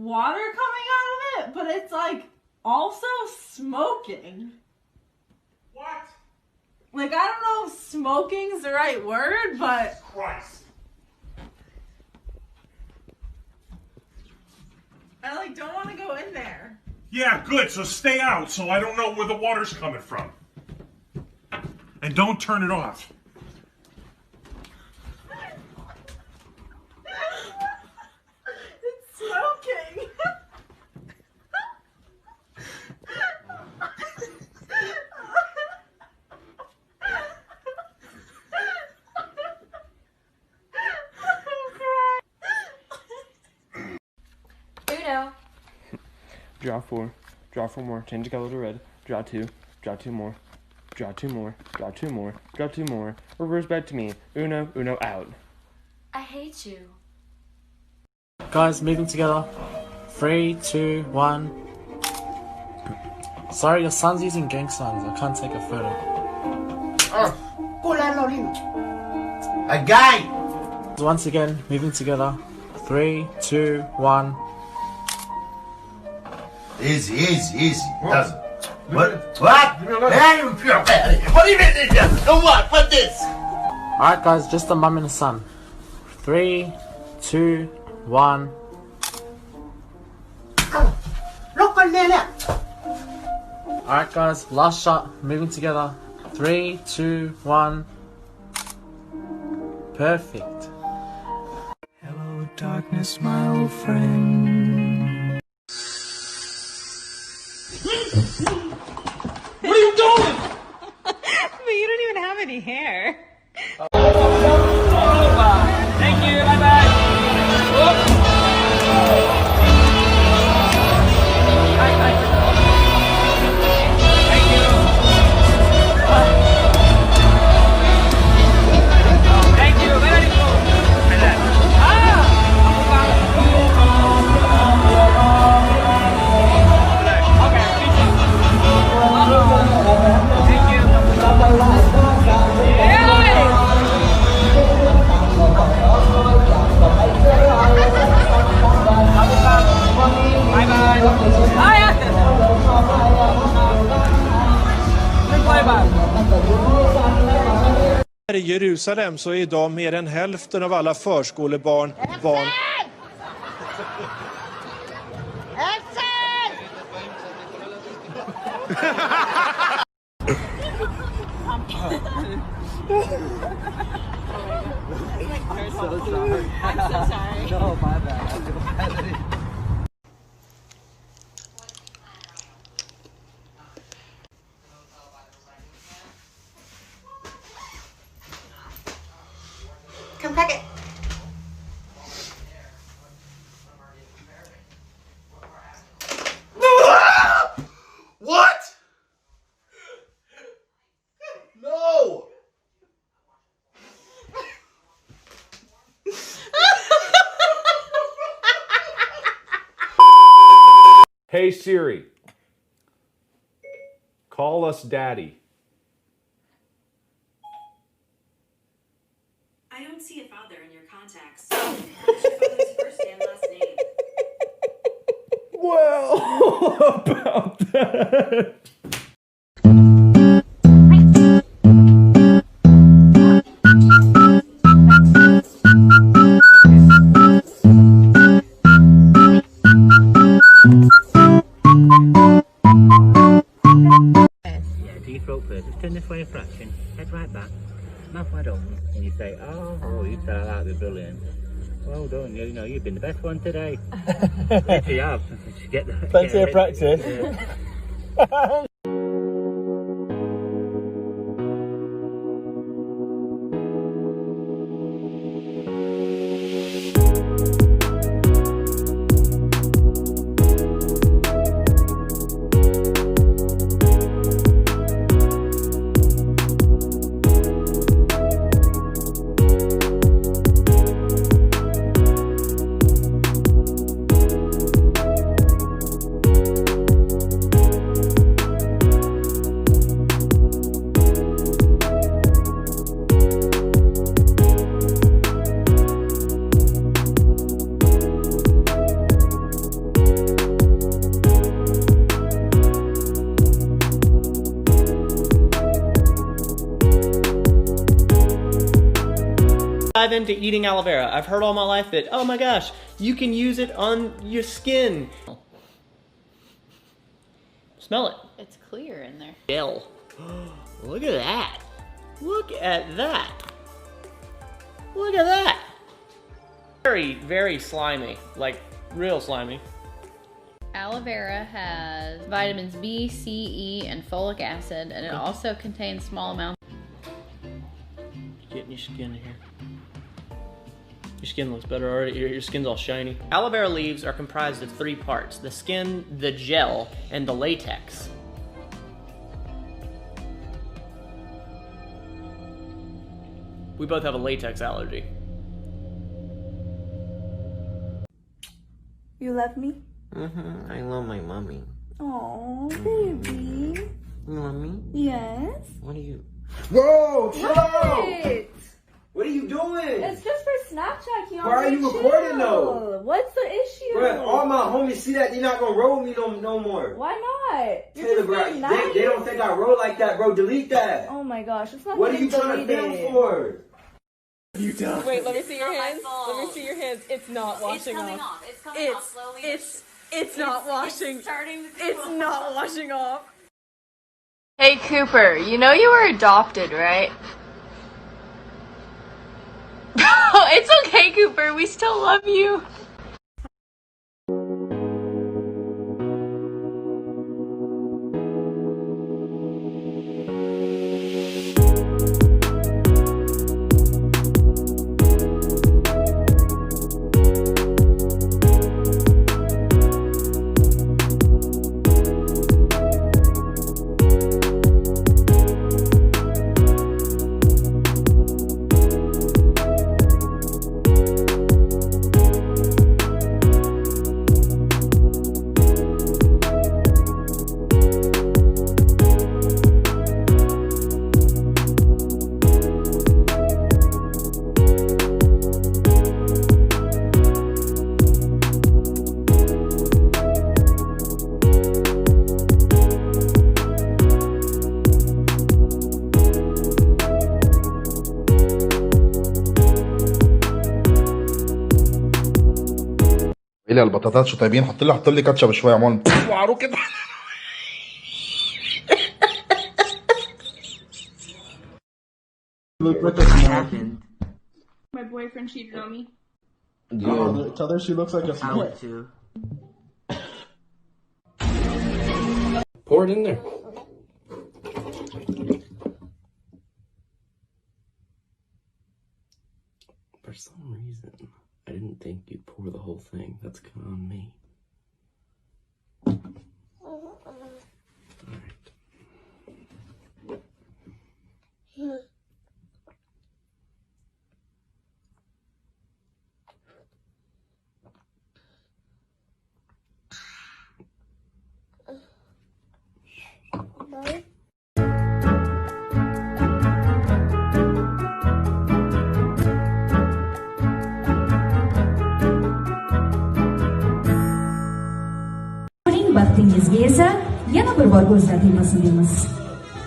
water coming out of it, but it's like also smoking. What? Like, I don't know if smoking's the right word, but... Christ. I, like, don't want to go in there. Yeah, good, so stay out so I don't know where the water's coming from. And don't turn it off. It's smoking. Draw 4. Draw 4 more. Change the color to red. Draw 2. Draw 2 more. Draw 2 more. Draw 2 more. Draw 2 more. Reverse back to me. Uno, Uno, out. I hate you. Guys, moving together. 3, 2, 1. Sorry, your son's using gang signs. I can't take a photo. A guy! Once again, moving together. 3, 2, 1. Easy, easy, easy. Doesn't. What? What? Hey, what do you mean? What? What this? Alright, guys, just a mum and a son. 3, 2, 1. Alright, guys, last shot. Moving together. 3, 2, 1. Perfect. Hello, darkness, my old friend. What are you doing? But you don't even have any hair. Thank you, bye-bye. I Jerusalem så är idag mer än hälften av alla förskolebarn barn. I'm so sorry. No, my bad. Come pack it. What? No! Hey Siri, call us Daddy. I don't see a father in your contacts. What's your father's first and last name? Well, about that. Deep throat first. Just turn this way a fraction. Head right back. Mouth wide open. And you say, oh, you tell that would be brilliant. Well done. You know, you've been the best one today. Yes, you have. Plenty of practice. Yeah. dive into eating aloe vera. I've heard all my life that, oh my gosh, you can use it on your skin. Smell it. It's clear in there. Gel. Look at that. Look at that. Look at that. Very, very slimy. Like, real slimy. Aloe vera has vitamins B, C, E, and folic acid, and it also contains small amounts. Getting your skin here. Your skin looks better already. Your skin's all shiny. Aloe vera leaves are comprised of 3 parts: the skin, the gel, and the latex. We both have a latex allergy. You love me? Mm-hmm. I love my mommy. Oh, baby. You love me? Yes. What are you? Whoa, chill out! What? What are you doing? It's just for Snapchat, Keon. Why are you recording though? What's the issue? Bro, all my homies see that, they're not gonna roll with me no more. Why not? Taylor, bro, they don't think I roll like that, bro. Delete that. Oh my gosh, it's not. What are you trying to film for? You done? Wait, let me see your hands. Let me see your hands. It's not washing off. It's coming off slowly. It's not washing. It's not washing off. Hey Cooper, you know you were adopted, right? It's okay, Cooper. We still love you. لي البطاطات شو طيبين، حط لي كاتشب شويه عمال وعرو كده. What happened? My boyfriend cheated on me. Tell her she looks like a I would too. Pour it in there. For some reason, I didn't think you'd pour the whole thing. That's kind of on me. Baxtingizga esa yana bir bor ko'zlar tegmasin deymiz.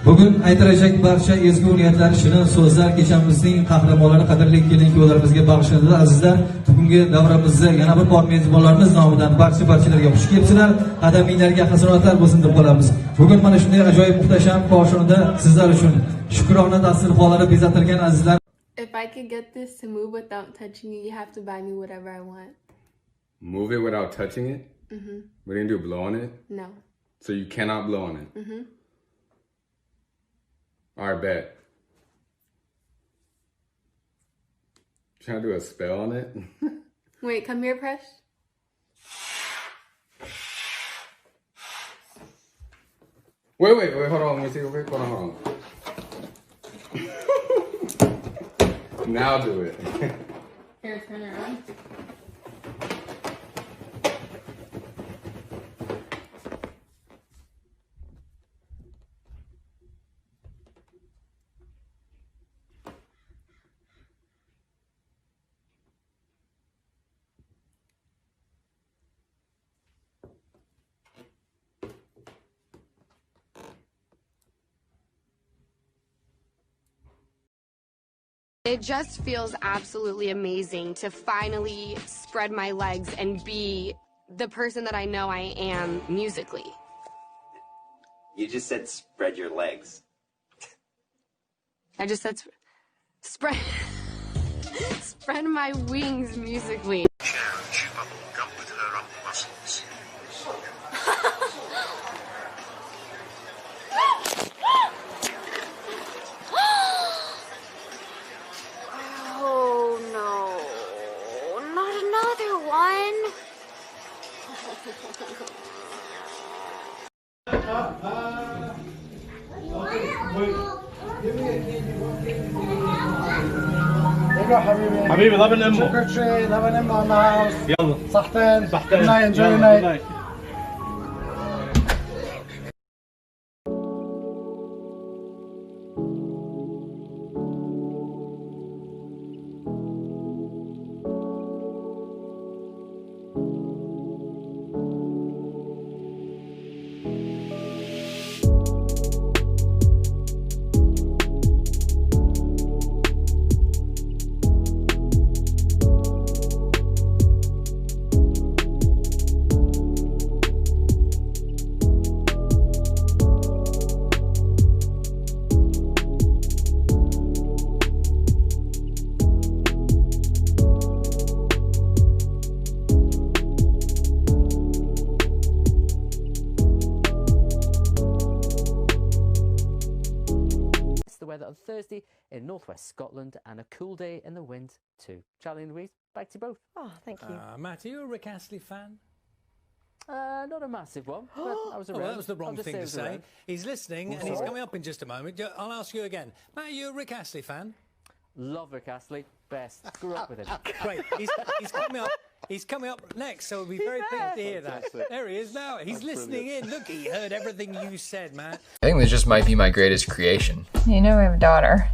Bugun aytilajak barcha ezgu niyatlar, shirin so'zlar kechamizning qahramonlari, qadrli kelin-kuyovlarimizga bag'ishlanadi. Azizlar, bugungi davramizda yana bir bor mezbonlarimiz nomidan barchalarga xush kelibsizlar. Qadaminglarga hasanotlar bo'lsin deb qolamiz. Bugun mana shunday ajoyib muhtasham qo'shinda sizlar uchun shukrona dasturxonlari bezatilgan azizlar. If I could get this to move without touching it, you have to buy me whatever I want. Move it without touching it? Mhm. What are you gonna do, blow on it? No. So you cannot blow on it? Mhm. Alright, bet. Trying to do a spell on it? Wait, come here, Presh. Wait, hold on, let me see real quick. Hold on. Now do it. Here, turn around. It just feels absolutely amazing to finally spread my legs and be the person that I know I am musically. You just said spread your legs. I just said spread spread my wings musically. Oh no, not another one. حبيبي لبن امه شكرا لبن امه on the house يلا صحتين good night enjoy your night The weather on Thursday in northwest Scotland and a cool day in the wind too. Charlie and Louise, back to you both. Oh, thank you. Matt, are you a Rick Astley fan? Not a massive one, but I was around. Well, that was the wrong thing to say. Around. He's listening and he's coming up in just a moment. I'll ask you again. Matt, are you a Rick Astley fan? Love Rick Astley, best. Grew up with him. Great. He's coming up. He's coming up next, so we'll be very pleased to hear that. There he is now. He's listening in. Look, he heard everything you said, Matt. I think this just might be my greatest creation. You know we have a daughter.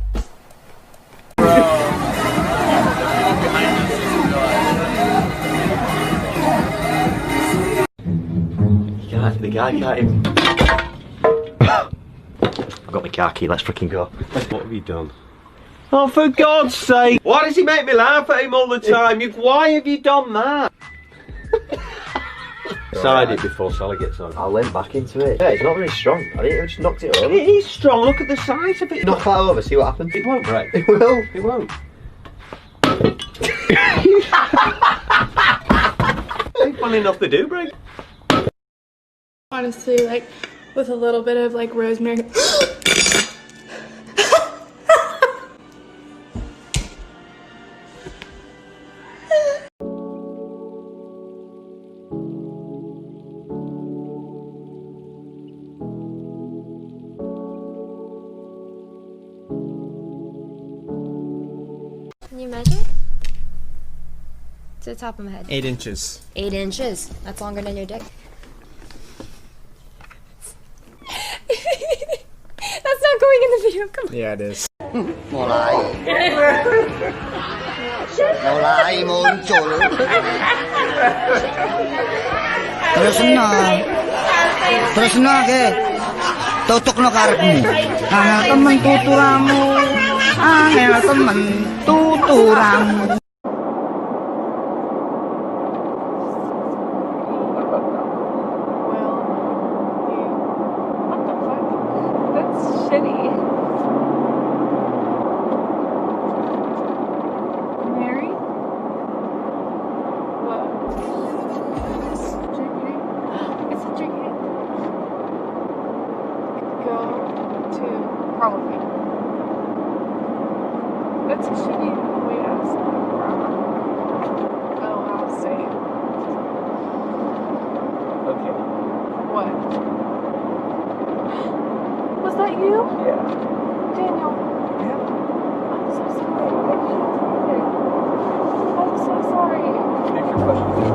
The guy can't even... I've got my car key, let's freaking go. What have you done? Oh, for God's sake! Why does he make me laugh at him all the time? Why have you done that? Tried it before Sally gets on. I leant back into it. Yeah, it's not very strong. I think I just knocked it over. It is strong, look at the size of it. Knock that over, see what happens. It won't break. It will. It won't. Funny enough, they do break. Honestly, like, with a little bit of, like, rosemary. Can you measure? To the top of my head. 8 inches. 8 inches. That's longer than your dick. That's not going in the video. Come on. Yeah, it is. Mulai muncul. Terus ke tutukno karepmu. Angel temen tuturamu. Angel temen tuturamu. That's a shitty way to ask them. Oh, I'll say. Okay. What? Was that you? Yeah. Daniel. Yeah. I'm so sorry. I'm so sorry. Take your questions.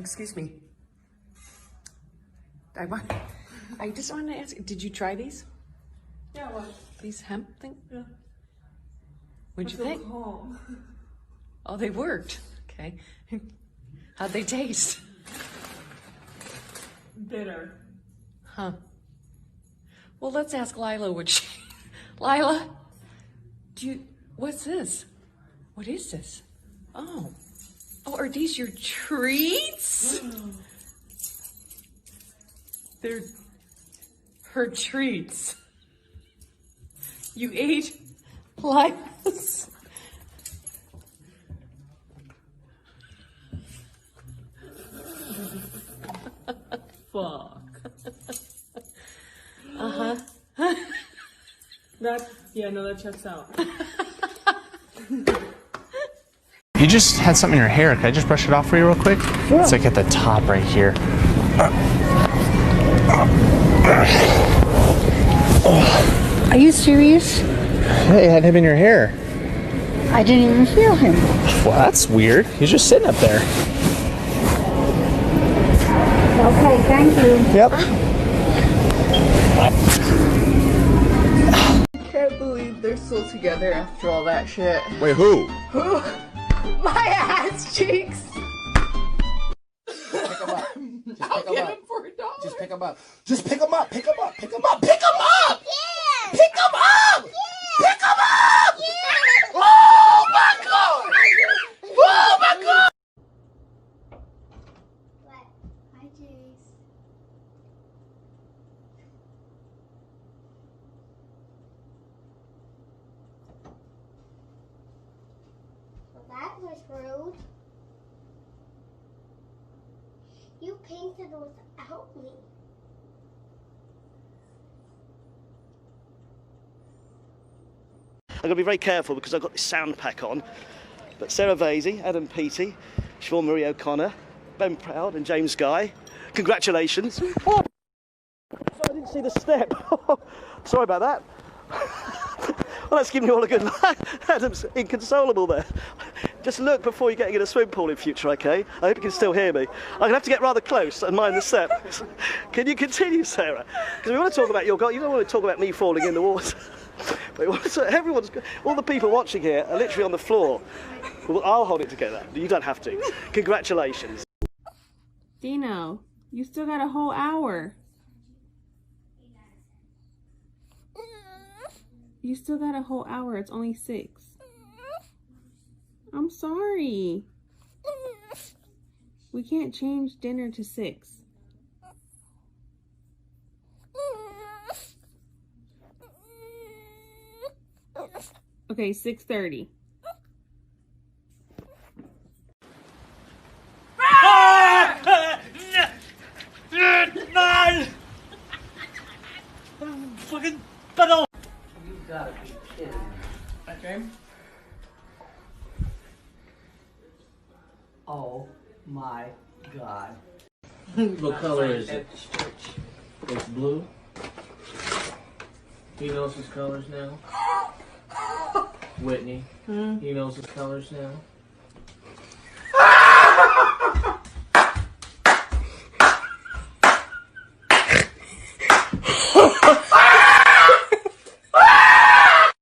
Excuse me. I just wanted to ask, did you try these? Yeah, what? These hemp things? Yeah. What'd you I feel think? calm. Oh, they worked. Okay. How'd they taste? Bitter. Huh. Well, let's ask Lila what she... Lila, what's this? What is this? Oh, are these your treats? They're her treats. You ate Lila's. Fuck. Uh-huh. That checks out. You just had something in your hair. Can I just brush it off for you real quick? Sure. It's like at the top right here. Are you serious? Hey, you had him in your hair. I didn't even feel him. Well, that's weird. He's just sitting up there. Okay, thank you. Yep. I can't believe they're still together after all that shit. Wait, who? Who? My ass cheeks! Pick him up. I'll get him for $1. Just pick him up. Just pick him up. Pick him up. Pick him up. Pick him up. Yeah. Pick him up. Yeah. Pick him up. Yeah. Oh my God. Oh my God. What? Hi, Jace. Well, that was rude. You painted without me. I've got to be very careful because I've got this sound pack on. But Sarah Vasey, Adam Peaty, Siobhan Marie O'Connor, Ben Proud and James Guy, congratulations. Oh, I didn't see the step. Sorry about that. Well, that's giving you all a good laugh. Adam's inconsolable there. Just look before you're getting in a swim pool in future, okay? I hope you can still hear me. I'm going to have to get rather close and mind the step. Can you continue, Sarah? Because we want to talk about your God. You don't want to talk about me falling in the water. But all the people watching here are literally on the floor. Well, I'll hold it together. You don't have to. Congratulations. Dino, you still got a whole hour. You still got a whole hour. It's only 6. I'm sorry. We can't change dinner to 6. Okay, 6:30. Man! Fucking tunnel! You gotta be kidding me. Okay. Oh my God. What color is it? It's blue. He knows his colors now. Whitney, he knows his colors now.